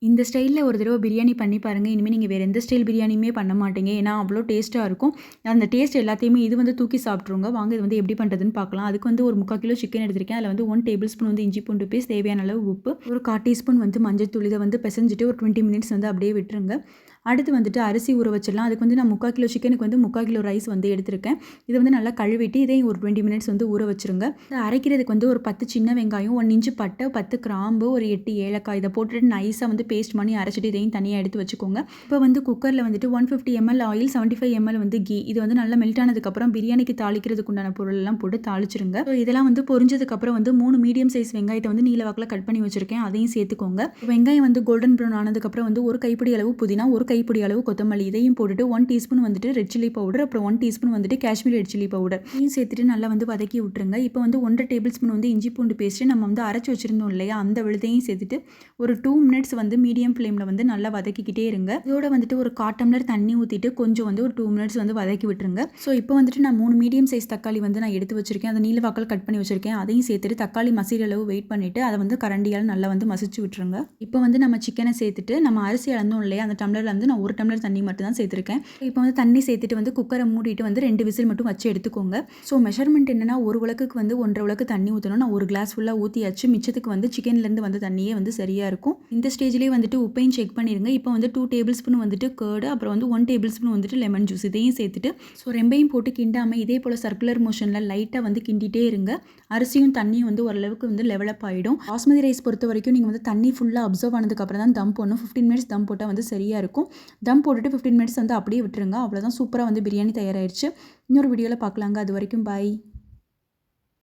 இந்த ஸ்டைலில் ஒரு தடவை பிரியாணி பண்ணி பாருங்கள். இனிமேல் நீங்கள் வேறு எந்த ஸ்டைல் பிரியாணியுமே பண்ண மாட்டீங்க. ஏன்னா அவ்வளோ டேஸ்ட்டாக இருக்கும். அந்த டேஸ்ட் எல்லாத்தையுமே இது வந்து தூக்கி சாப்பிட்ருங்க. வாங்க இது வந்து எப்படி பண்ணுறதுன்னு பார்க்கலாம். அதுக்கு வந்து ஒரு 3/4 கிலோ சிக்கன் எடுத்திருக்கேன். அதில் வந்து 1 டேபிள் ஸ்பூன் வந்து இஞ்சி பூண்டு பேஸ்ட், தேவையான அளவு உப்பு, ஒரு 1/4 டீஸ்பூன் வந்து மஞ்சள் தூள். இதை வந்து பிசைஞ்சிட்டு ஒரு 20 மினிட்ஸ் வந்து அப்படியே விட்டுருங்க. அடுத்து வந்துட்டு அரிசி ஊற வச்சிடலாம். அதுக்கு வந்து நான் 3/4 கிலோ சிக்கனுக்கு வந்து 3/4 கிலோ ரைஸ் வந்து எடுத்திருக்கேன். இதை வந்து நல்லா கழுவிட்டு இதையும் ஒரு 20 மினிட்ஸ் வந்து ஊற வச்சுருங்க. அரைக்கிறதுக்கு வந்து ஒரு 10 சின்ன வெங்காயம், 1 இன்ச்சு பட்டை, 10 கிராம்பு, ஒரு 8 ஏலக்காய் இதை போட்டுட்டு நைஸாக வந்து பேஸ்ட் பண்ணி அரைச்சிட்டு இதையும் தனியாக எடுத்து வச்சுக்கோங்க. இப்போ வந்து குக்கரில் வந்துட்டு 150 ml ஆயில், 75 ml வந்து கீ, இது வந்து நல்லா மெல்ட் ஆனதுக்கப்புறம் பிரியாணிக்கு தாளிக்கிறதுக்கு உண்டான பொருளெல்லாம் போட்டு தாளிச்சிருங்க. ஸோ இதெல்லாம் வந்து பொரிஞ்சதுக்கப்புறம் வந்து 3 மீடியம் சைஸ் வெங்காயத்தை வந்து நீல வாக்கில் கட் பண்ணி வச்சுருக்கேன். அதையும் சேர்த்துக்கோங்க. வெங்காயம் வந்து கோல்டன் ப்ரௌன் ஆனதுக்கப்புறம் வந்து ஒரு கைப்பிடி அளவு புதினா, ஒரு கைப்பிடி அளவு கொத்தமல்லி இதையும் போட்டுட்டு 1 டீஸ்பூன் வந்துட்டு ரெட் சில்லி பவுடர், அப்புறம் 1 டீஸ்பூன் வந்துட்டு காஷ்மீரி ரெட் சில்லி பவுடர் இதையும் சேர்த்துட்டு நல்லா வந்து வதக்கி விட்டுருங்க. இப்போ வந்து 1.5 டேபிள் ஸ்பூன் வந்து இஞ்சி பூண்டு பேஸ்ட்டு நம்ம வந்து அரைச்சி வச்சிருந்தோம் இல்லையா, அந்த விழுதையும் சேர்த்துட்டு ஒரு 2 மினிட்ஸ் வந்து மீடியம் ஃப்ளேமில் வந்து நல்லா வதக்கிக்கிட்டே இருங்க. இதோட வந்துட்டு ஒரு 1/4 டம்ளர் தண்ணி ஊற்றிட்டு கொஞ்சம் வந்து ஒரு 2 மினிட்ஸ் வந்து வதக்கி விட்டுருங்க. ஸோ இப்போ வந்துட்டு நான் 3 மீடியம் சைஸ் தக்காளி வந்து நான் எடுத்து வச்சிருக்கேன். அதை நீல வாக்கில் கட் பண்ணி வச்சிருக்கேன். அதையும் சேர்த்துட்டு தக்காளி மசிற அளவு வெயிட் பண்ணிட்டு அதை வந்து கரண்டியால் நல்லா வந்து மசிச்சு விட்டுருங்க. இப்போ வந்து நம்ம சிக்கனை சேர்த்துட்டு நம்ம அரிசி அளந்தோம் இல்லையா, அந்த டம்ளரில் வந்து நான் 1 டம்ளர் தண்ணி மட்டும் தான் சேர்த்துருக்கேன். இப்போ வந்து தண்ணி சேர்த்துட்டு வந்து குக்கரை மூடிட்டு வந்து 2 விசில் மட்டும் வச்சு எடுத்துக்கோங்க. ஸோ மெஷர்மெண்ட் என்னன்னா, ஒரு உலக்குக்கு வந்து 1.5 உலக்கு தண்ணி ஊற்றணும். நான் ஒரு கிளாஸ் ஃபுல்லாக ஊற்றியாச்சு. மிச்சத்துக்கு வந்து சிக்கன்லேருந்து வந்து தண்ணியே வந்து சரியாக இருக்கும். இந்த ஸ்டேஜ்லேயே வந்துட்டு உப்பையும் செக் பண்ணிடுங்க. இப்போ வந்து 2 டேபிள் ஸ்பூன் வந்துட்டு கேர்டு, அப்புறம் வந்து 1 டேபிள் ஸ்பூன் வந்துட்டு லெமன் ஜூஸ் இதையும் சேர்த்துட்டு ஸோ ரெண்டையும் போட்டு கிண்டாமல் இதே போல் சர்க்குலர் மோஷனில் லைட்டாக வந்து கிண்டிகிட்டே இருங்க. அரிசியும் தண்ணியும் வந்து ஓரளவுக்கு வந்து லெவலப் ஆகிடும். பாஸ்மதி ரைஸ் பொறுத்த வரைக்கும் நீங்கள் வந்து தண்ணி ஃபுல்லாக அப்சர்வ் ஆனதுக்கப்புறம் தான் தம் போடணும். 15 மினிட்ஸ் தம் போட்டால் வந்து சரியாக இருக்கும். தம் போட்டுட்டு 15 மினிட்ஸ் வந்து அப்படியே விட்டுருங்க. அவ்வளோதான், சூப்பராக வந்து பிரியாணி தயாராகிடுச்சு. இன்னொரு வீடியோவில் பார்க்கலாங்க. அது வரைக்கும் பாய்.